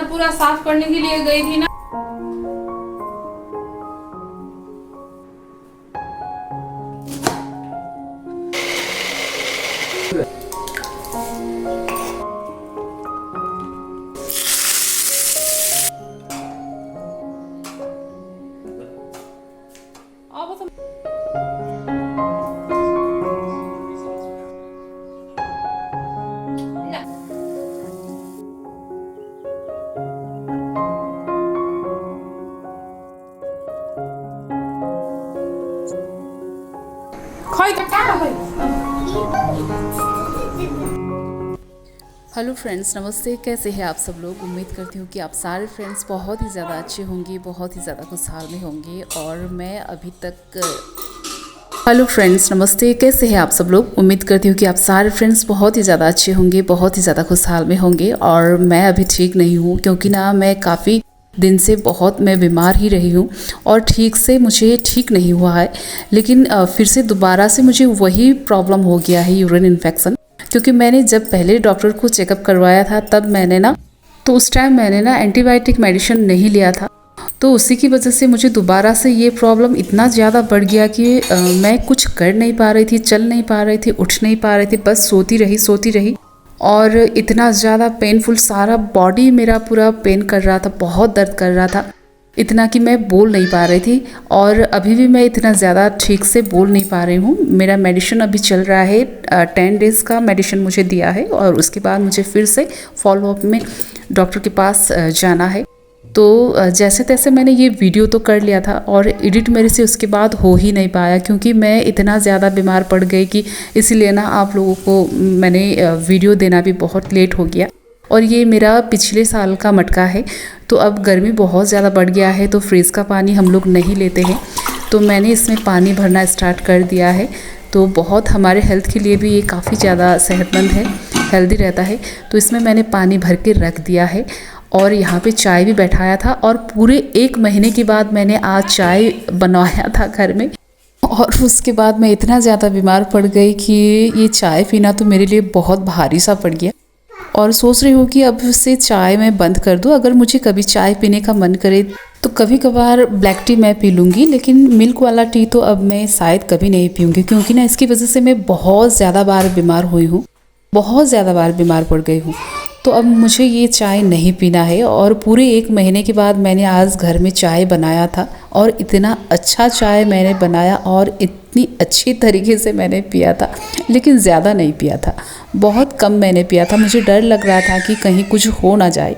पूरा साफ करने के लिए गई थी ना। हेलो फ्रेंड्स, नमस्ते। कैसे हैं आप सब लोग? उम्मीद करती हूँ कि आप सारे फ्रेंड्स बहुत ही ज़्यादा अच्छे होंगे, बहुत ही ज़्यादा खुशहाल में होंगे। और मैं अभी तक हेलो फ्रेंड्स, नमस्ते। कैसे हैं आप सब लोग? उम्मीद करती हूँ कि आप सारे फ्रेंड्स बहुत ही ज़्यादा अच्छे होंगे, बहुत ही ज़्यादा खुशहाल में होंगे। और मैं अभी ठीक नहीं हूँ क्योंकि ना मैं काफ़ी दिन से मैं बीमार ही रही हूँ और ठीक से मुझे ठीक नहीं हुआ है। लेकिन फिर से दोबारा से मुझे वही प्रॉब्लम हो गया है, यूरिन इन्फेक्शन। क्योंकि मैंने जब पहले डॉक्टर को चेकअप करवाया था तब उस टाइम मैंने ना एंटीबायोटिक मेडिसिन नहीं लिया था। तो उसी की वजह से मुझे दोबारा से ये प्रॉब्लम इतना ज़्यादा बढ़ गया कि मैं कुछ कर नहीं पा रही थी, चल नहीं पा रही थी, उठ नहीं पा रही थी, बस सोती रही। और इतना ज़्यादा पेनफुल, सारा बॉडी मेरा पूरा पेन कर रहा था, बहुत दर्द कर रहा था, इतना कि मैं बोल नहीं पा रही थी। और अभी भी मैं इतना ज़्यादा ठीक से बोल नहीं पा रही हूँ। मेरा मेडिसिन अभी चल रहा है, 10 डेज़ का मेडिसिन मुझे दिया है और उसके बाद मुझे फिर से फॉलोअप में डॉक्टर के पास जाना है। तो जैसे तैसे मैंने ये वीडियो तो कर लिया था और एडिट मेरे से उसके बाद हो ही नहीं पाया क्योंकि मैं इतना ज़्यादा बीमार पड़ गई कि इसीलिए ना आप लोगों को मैंने वीडियो देना भी बहुत लेट हो गया। और ये मेरा पिछले साल का मटका है। तो अब गर्मी बहुत ज़्यादा बढ़ गया है तो फ्रिज का पानी हम लोग नहीं लेते हैं, तो मैंने इसमें पानी भरना स्टार्ट कर दिया है। तो बहुत हमारे हेल्थ के लिए भी ये काफ़ी ज़्यादा सेहतमंद है, हेल्दी रहता है। तो इसमें मैंने पानी भर के रख दिया है और यहाँ पे चाय भी बैठाया था। और पूरे 1 महीने के बाद मैंने आज चाय बनवाया था घर में। और उसके बाद मैं इतना ज़्यादा बीमार पड़ गई कि ये चाय पीना तो मेरे लिए बहुत भारी सा पड़ गया। और सोच रही हूँ कि अब से चाय मैं बंद कर दूँ। अगर मुझे कभी चाय पीने का मन करे तो कभी कभार ब्लैक टी मैं पी लूँगी, लेकिन मिल्क वाला टी तो अब मैं शायद कभी नहीं पीऊँगी क्योंकि ना इसकी वजह से मैं बहुत ज़्यादा बार बीमार हुई हूँ, बहुत ज़्यादा बार बीमार पड़ गई हूँ। तो अब मुझे ये चाय नहीं पीना है। और पूरे 1 महीने के बाद मैंने आज घर में चाय बनाया था और इतना अच्छा चाय मैंने बनाया और इतनी अच्छी तरीके से मैंने पिया था, लेकिन ज़्यादा नहीं पिया था, बहुत कम मैंने पिया था। मुझे डर लग रहा था कि कहीं कुछ हो ना जाए।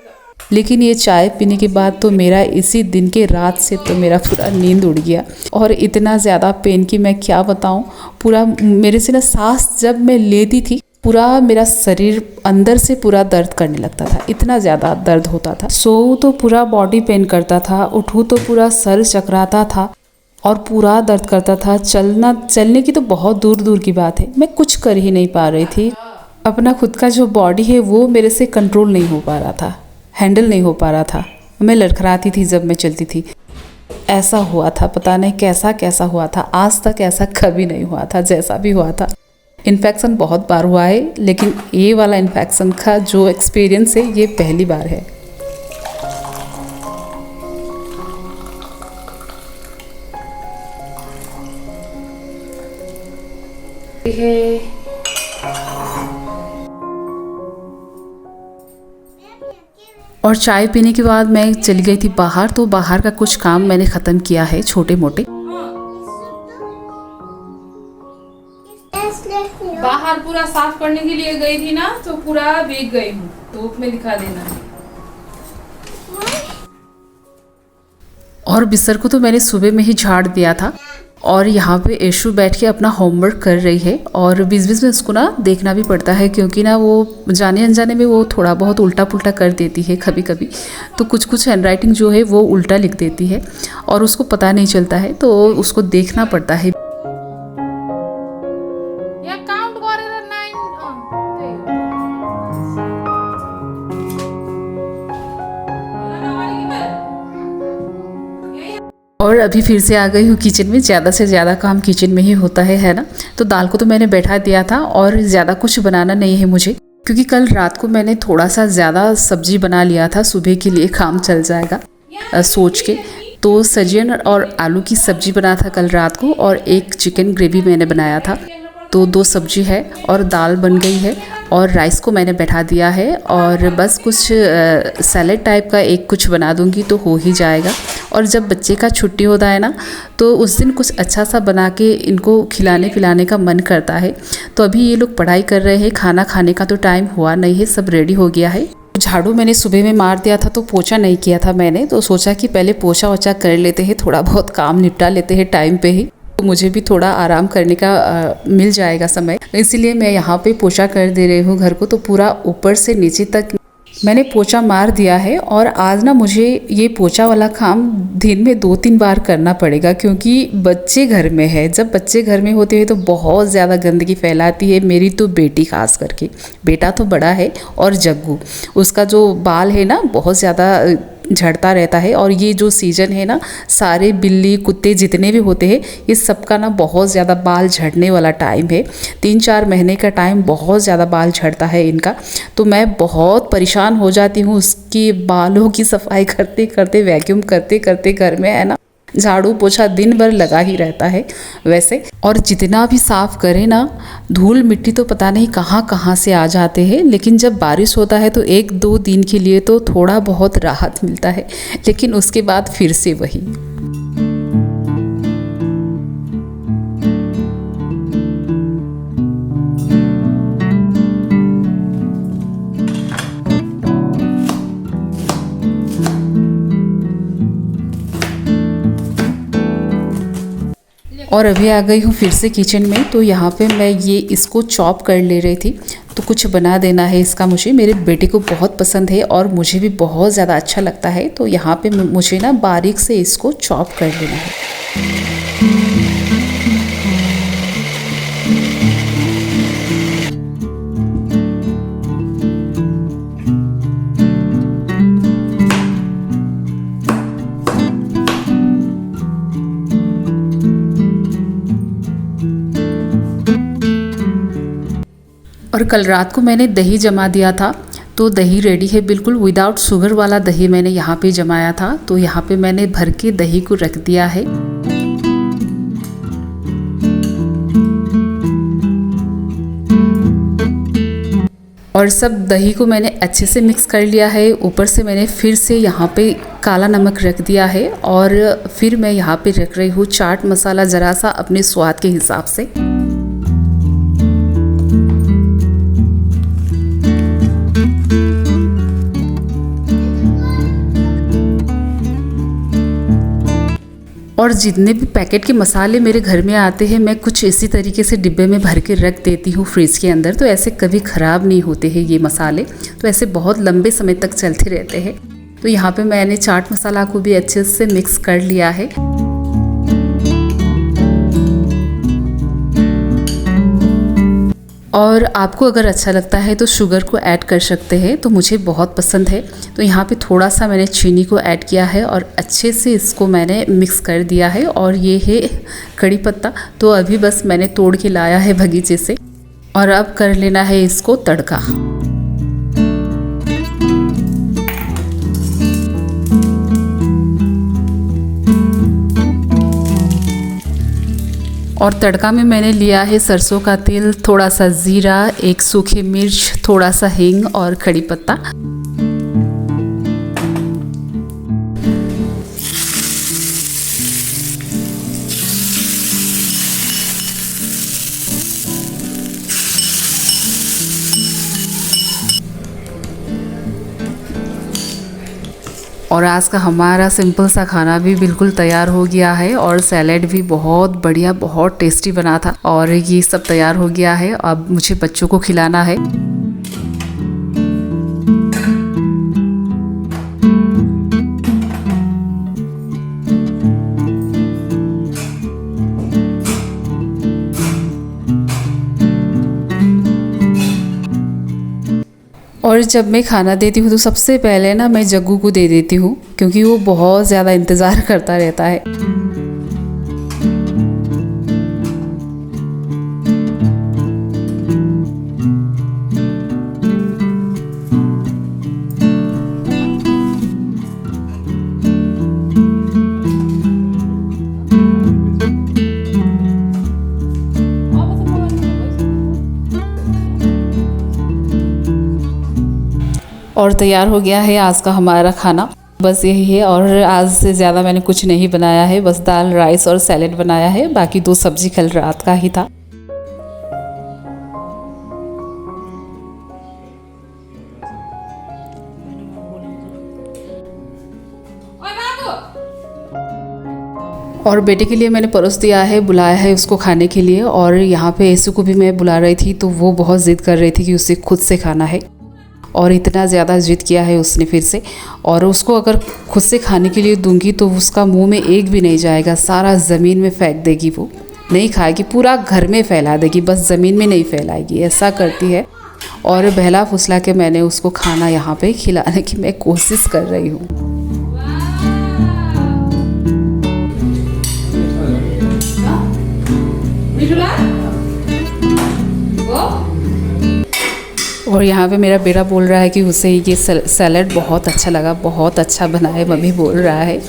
लेकिन ये चाय पीने के बाद तो मेरा इसी दिन के रात से तो मेरा पूरा नींद उड़ गया और इतना ज़्यादा पेन कि मैं क्या बताऊँ। पूरा मेरे से ना सांस जब मैं लेती थी पूरा मेरा शरीर अंदर से पूरा दर्द करने लगता था, इतना ज़्यादा दर्द होता था। सोऊं तो पूरा बॉडी पेन करता था, उठूँ तो पूरा सर चकराता था और पूरा दर्द करता था। चलने की तो बहुत दूर की बात है, मैं कुछ कर ही नहीं पा रही थी। अपना खुद का जो बॉडी है वो मेरे से कंट्रोल नहीं हो पा रहा था, हैंडल नहीं हो पा रहा था। मैं लड़खड़ाती थी जब मैं चलती थी। ऐसा हुआ था, पता नहीं कैसा हुआ था। आज तक ऐसा कभी नहीं हुआ था। जैसा भी हुआ था, इन्फेक्शन बहुत बार हुआ है, लेकिन ये वाला इन्फेक्शन का जो एक्सपीरियंस है ये पहली बार है। और चाय पीने के बाद मैं चली गई थी बाहर। तो बाहर का कुछ काम मैंने ख़त्म किया है, छोटे मोटे। बाहर पूरा साफ करने के लिए गई थी ना, तो पूरा भीग गई हूँ। धूप में दिखा देना। और बिस्तर को तो मैंने सुबह में ही झाड़ दिया था। और यहाँ पे ऐशु बैठ के अपना होमवर्क कर रही है और बीच में उसको ना देखना भी पड़ता है क्योंकि ना वो जाने अनजाने में वो थोड़ा बहुत उल्टा पुल्टा कर देती है कभी कभी। तो कुछ हैंडराइटिंग जो है वो उल्टा लिख देती है और उसको पता नहीं चलता है, तो उसको देखना पड़ता है। और अभी फिर से आ गई हूँ किचन में। ज़्यादा से ज़्यादा काम किचन में ही होता है ना। तो दाल को तो मैंने बैठा दिया था और ज़्यादा कुछ बनाना नहीं है मुझे। क्योंकि कल रात को मैंने थोड़ा सा ज़्यादा सब्जी बना लिया था, सुबह के लिए काम चल जाएगा सोच के। तो सजन और आलू की सब्जी बना था कल रात को, और एक चिकन ग्रेवी मैंने बनाया था। तो 2 सब्जी है और दाल बन गई है, और राइस को मैंने बैठा दिया है, और बस कुछ सैलेड टाइप का एक कुछ बना दूंगी तो हो ही जाएगा। और जब बच्चे का छुट्टी होता है ना, तो उस दिन कुछ अच्छा सा बना के इनको खिलाने पिलाने का मन करता है। तो अभी ये लोग पढ़ाई कर रहे हैं, खाना खाने का तो टाइम हुआ नहीं है, सब रेडी हो गया है। झाड़ू मैंने सुबह में मार दिया था, तो पोछा नहीं किया था मैंने, तो सोचा कि पहले पोछा वोछा कर लेते हैं, थोड़ा बहुत काम निपटा लेते हैं टाइम पे ही, तो मुझे भी थोड़ा आराम करने का मिल जाएगा समय। इसीलिए मैं यहाँ पे पोछा कर दे रही हूँ घर को। तो पूरा ऊपर से नीचे तक मैंने पोछा मार दिया है। और आज ना मुझे ये पोछा वाला काम दिन में 2-3 बार करना पड़ेगा, क्योंकि बच्चे घर में है। जब बच्चे घर में होते हैं तो बहुत ज़्यादा गंदगी फैलाती है। मेरी तो बेटी खास करके, बेटा तो बड़ा है, और जग्गू, उसका जो बाल है ना बहुत ज़्यादा झड़ता रहता है। और ये जो सीज़न है ना, सारे बिल्ली कुत्ते जितने भी होते हैं, इस सब का ना बहुत ज़्यादा बाल झड़ने वाला टाइम है। 3-4 महीने का टाइम बहुत ज़्यादा बाल झड़ता है इनका। तो मैं बहुत परेशान हो जाती हूँ उसकी बालों की सफाई करते करते, वैक्यूम करते करते घर में, है ना। झाड़ू पोछा दिन भर लगा ही रहता है वैसे। और जितना भी साफ़ करें ना, धूल मिट्टी तो पता नहीं कहाँ कहाँ से आ जाते हैं। लेकिन जब बारिश होता है तो 1-2 दिन के लिए तो थोड़ा बहुत राहत मिलता है, लेकिन उसके बाद फिर से वही। और अभी आ गई हूँ फिर से किचन में। तो यहाँ पे मैं ये इसको चॉप कर ले रही थी, तो कुछ बना देना है इसका मुझे। मेरे बेटे को बहुत पसंद है और मुझे भी बहुत ज़्यादा अच्छा लगता है। तो यहाँ पे मुझे ना बारीक से इसको चॉप कर लेना है। और कल रात को मैंने दही जमा दिया था, तो दही रेडी है बिल्कुल विदाउट शुगर वाला दही मैंने यहाँ पे जमाया था। तो यहाँ पे मैंने भर के दही को रख दिया है। और सब दही को मैंने अच्छे से मिक्स कर लिया है। ऊपर से मैंने फिर से यहाँ पे काला नमक रख दिया है, और फिर मैं यहाँ पे रख रही हूँ चाट मसाला, ज़रा सा अपने स्वाद के हिसाब से। और जितने भी पैकेट के मसाले मेरे घर में आते हैं, मैं कुछ इसी तरीके से डिब्बे में भर के रख देती हूँ फ्रिज के अंदर। तो ऐसे कभी ख़राब नहीं होते हैं ये मसाले, तो ऐसे बहुत लंबे समय तक चलते रहते हैं। तो यहाँ पे मैंने चाट मसाला को भी अच्छे से मिक्स कर लिया है। और आपको अगर अच्छा लगता है तो शुगर को ऐड कर सकते हैं, तो मुझे बहुत पसंद है। तो यहाँ पे थोड़ा सा मैंने चीनी को ऐड किया है और अच्छे से इसको मैंने मिक्स कर दिया है। और ये है कड़ी पत्ता, तो अभी बस मैंने तोड़ के लाया है बगीचे से। और अब कर लेना है इसको तड़का। और तड़का में मैंने लिया है सरसों का तेल, थोड़ा सा जीरा, 1 सूखी मिर्च, थोड़ा सा हींग और कड़ी पत्ता। और आज का हमारा सिंपल सा खाना भी बिल्कुल तैयार हो गया है। और सैलेड भी बहुत बढ़िया, बहुत टेस्टी बना था। और ये सब तैयार हो गया है, अब मुझे बच्चों को खिलाना है। और जब मैं खाना देती हूँ तो सबसे पहले ना मैं जग्गू को दे देती हूँ, क्योंकि वो बहुत ज़्यादा इंतज़ार करता रहता है। और तैयार हो गया है आज का हमारा खाना। बस यही है और आज से ज़्यादा मैंने कुछ नहीं बनाया है, बस दाल राइस और सैलेड बनाया है। बाकी 2 सब्जी कल रात का ही था। और बेटे के लिए मैंने परोस दिया है, बुलाया है उसको खाने के लिए। और यहाँ पे ऐसू को भी मैं बुला रही थी तो वो बहुत ज़िद कर रही थी कि उसे खुद से खाना है, और इतना ज़्यादा ज़िद किया है उसने फिर से। और उसको अगर खुद से खाने के लिए दूंगी तो उसका मुंह में एक भी नहीं जाएगा, सारा ज़मीन में फेंक देगी। वो नहीं खाएगी, पूरा घर में फैला देगी, बस ज़मीन में नहीं फैलाएगी, ऐसा करती है। और बहला फुसला के मैंने उसको खाना यहाँ पे खिलाने की मैं कोशिश कर रही हूँ। और यहाँ पे मेरा बेटा बोल रहा है कि उसे ये सैलेड बहुत अच्छा लगा, बहुत अच्छा बना है मम्मी बोल रहा है।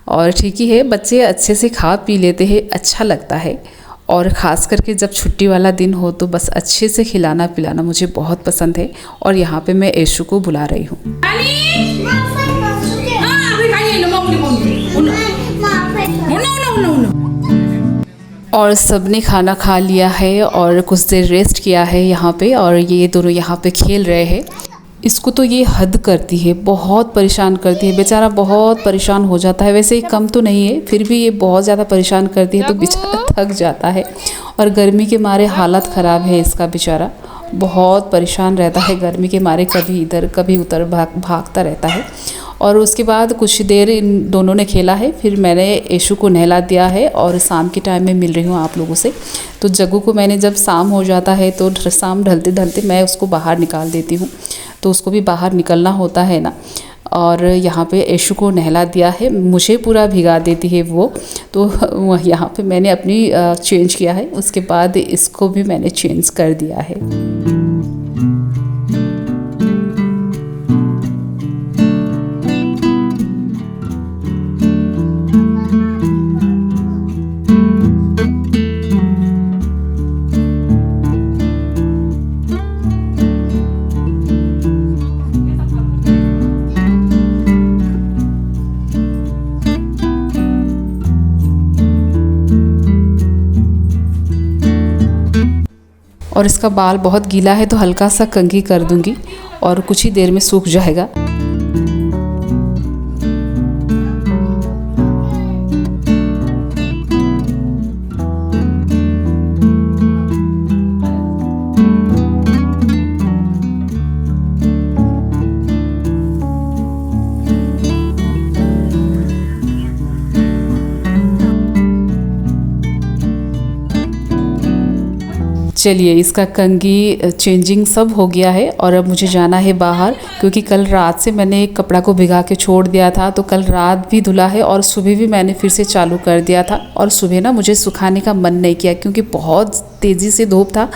और ठीक ही है, बच्चे अच्छे से खा पी लेते हैं, अच्छा लगता है। और ख़ास करके जब छुट्टी वाला दिन हो तो बस अच्छे से खिलाना पिलाना मुझे बहुत पसंद है। और यहाँ पे मैं ऐशू को बुला रही हूँ। और सबने खाना खा लिया है और कुछ देर रेस्ट किया है यहाँ पे। और ये दोनों यहाँ पे खेल रहे हैं। इसको तो ये हद करती है, बहुत परेशान करती है, बेचारा बहुत परेशान हो जाता है। वैसे कम तो नहीं है, फिर भी ये बहुत ज़्यादा परेशान करती है तो बेचारा थक जाता है। और गर्मी के मारे हालत ख़राब है इसका, बेचारा बहुत परेशान रहता है गर्मी के मारे, कभी इधर कभी उधर भागता रहता है। और उसके बाद कुछ देर इन दोनों ने खेला है, फिर मैंने ऐशू को नहला दिया है और शाम के टाइम में मिल रही हूँ आप लोगों से। तो जग्गू को मैंने जब शाम हो जाता है तो शाम ढलते ढलते मैं उसको बाहर निकाल देती हूँ, तो उसको भी बाहर निकलना होता है ना। और यहाँ पे ऐशू को नहला दिया है, मुझे पूरा भिगा देती है वो, तो यहाँ पे मैंने अपनी चेंज किया है, उसके बाद इसको भी मैंने चेंज कर दिया है। और इसका बाल बहुत गीला है तो हल्का सा कंघी कर दूंगी और कुछ ही देर में सूख जाएगा। चलिए, इसका कंघी चेंजिंग सब हो गया है और अब मुझे जाना है बाहर, क्योंकि कल रात से मैंने एक कपड़ा को भिगा के छोड़ दिया था, तो कल रात भी धुला है और सुबह भी मैंने फिर से चालू कर दिया था। और सुबह ना मुझे सुखाने का मन नहीं किया, क्योंकि बहुत तेज़ी से धूप था,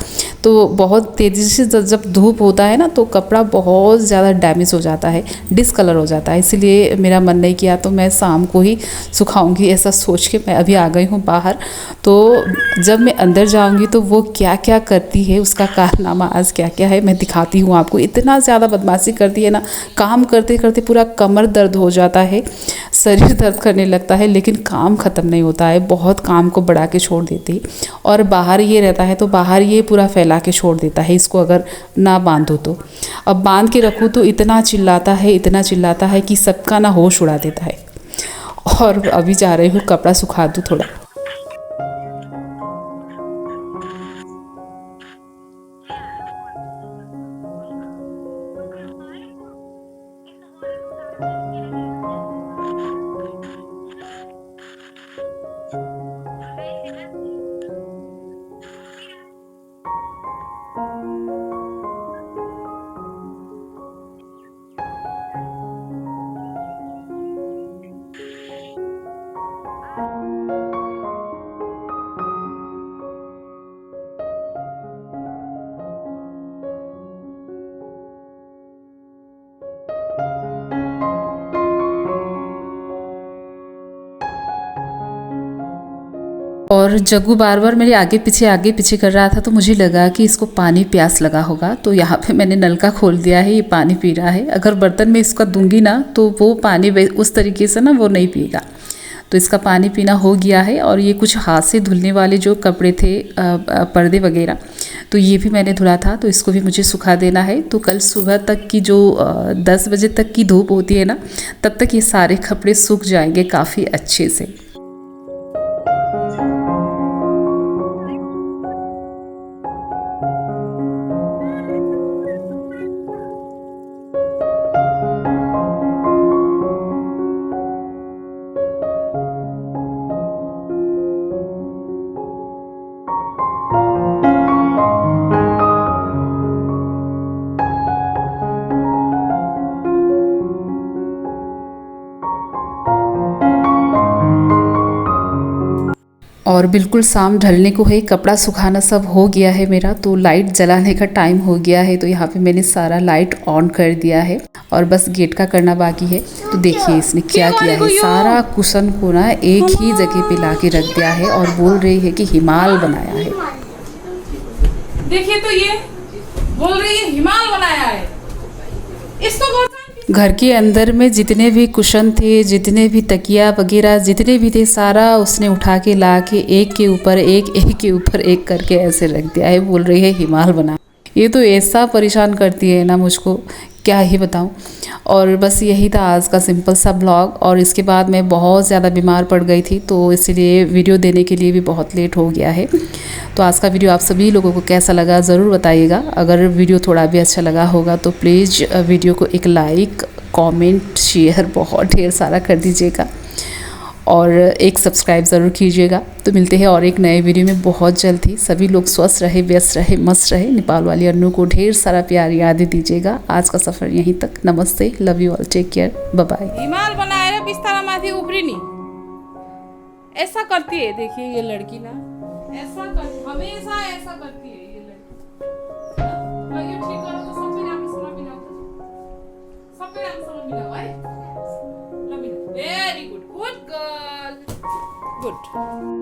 तो बहुत तेज़ी से जब धूप होता है ना तो कपड़ा बहुत ज़्यादा डैमेज हो जाता है, डिसकलर हो जाता है, इसलिए मेरा मन नहीं किया। तो मैं शाम को ही सुखाऊंगी ऐसा सोच के मैं अभी आ गई हूँ बाहर। तो जब मैं अंदर जाऊंगी तो वो क्या क्या करती है, उसका कारनामा आज क्या क्या है मैं दिखाती हूँ आपको। इतना ज़्यादा बदमाशी करती है ना, काम करते करते पूरा कमर दर्द हो जाता है, शरीर दर्द करने लगता है, लेकिन काम ख़त्म नहीं होता है, बहुत काम को बढ़ा के छोड़ देती है। और बाहर ये रहता है तो बाहर ये पूरा फैला के छोड़ देता है, इसको अगर ना बांधो तो। अब बांध के रखूँ तो इतना चिल्लाता है, इतना चिल्लाता है कि सबका ना होश उड़ा देता है। और अभी जा रही हूँ कपड़ा सुखा दूँ थोड़ा। और जग्गू बार बार मेरे आगे पीछे कर रहा था, तो मुझे लगा कि इसको पानी प्यास लगा होगा, तो यहाँ पे मैंने नल का खोल दिया है, ये पानी पी रहा है। अगर बर्तन में इसका दूंगी ना तो वो पानी उस तरीके से ना वो नहीं पिएगा। तो इसका पानी पीना हो गया है। और ये कुछ हाथ से धुलने वाले जो कपड़े थे, पर्दे वगैरह, तो ये भी मैंने धुला था, तो इसको भी मुझे सुखा देना है। तो कल सुबह तक की जो 10 बजे तक की धूप होती है ना, तब तक ये सारे कपड़े सूख जाएंगे काफ़ी अच्छे से। और बिल्कुल शाम ढलने को है, कपड़ा सुखाना सब हो गया है मेरा, तो लाइट जलाने का टाइम हो गया है। तो यहाँ पे मैंने सारा लाइट ऑन कर दिया है और बस गेट का करना बाकी है। तो देखिए इसने क्या किया है, सारा कुशन को ना एक ही जगह पे ला के रख दिया है और बोल रही है कि हिमाल बनाया है। देखिए तो ये बोल रही है हिमाल बनाया है। इसको घर के अंदर में जितने भी कुशन थे, जितने भी तकिया वगैरह जितने भी थे, सारा उसने उठा के ला के एक के ऊपर एक करके ऐसे रख दिया है। बोल रही है हिमाल बना। ये तो ऐसा परेशान करती है ना मुझको, क्या ही बताऊं। और बस यही था आज का सिंपल सा ब्लॉग। और इसके बाद मैं बहुत ज़्यादा बीमार पड़ गई थी, तो इसीलिए वीडियो देने के लिए भी बहुत लेट हो गया है। तो आज का वीडियो आप सभी लोगों को कैसा लगा ज़रूर बताइएगा। अगर वीडियो थोड़ा भी अच्छा लगा होगा तो प्लीज़ वीडियो को एक लाइक, कमेंट, शेयर बहुत ढेर सारा कर दीजिएगा और एक सब्सक्राइब ज़रूर कीजिएगा। तो मिलते हैं और एक नए वीडियो में बहुत जल्द ही। सभी लोग स्वस्थ रहे, व्यस्त रहे, मस्त रहे। नेपाल वाली अन्नू को ढेर सारा प्यार यादें दीजिएगा। आज का सफ़र यहीं तक। नमस्ते, love you all, take care, bye bye. हिमाल बनाएर बिस्तारा माथि उफ्रिनी ऐसा करती है। देखिए ये लड़की ना हमेशा ऐसा करती है ये लड़की। ये ठीक करो तो सबै राम्रोसँग मिलाऊ, सबै राम्रोसँग मिलाऊ है। ल मिलाऊ, very good, good girl, good.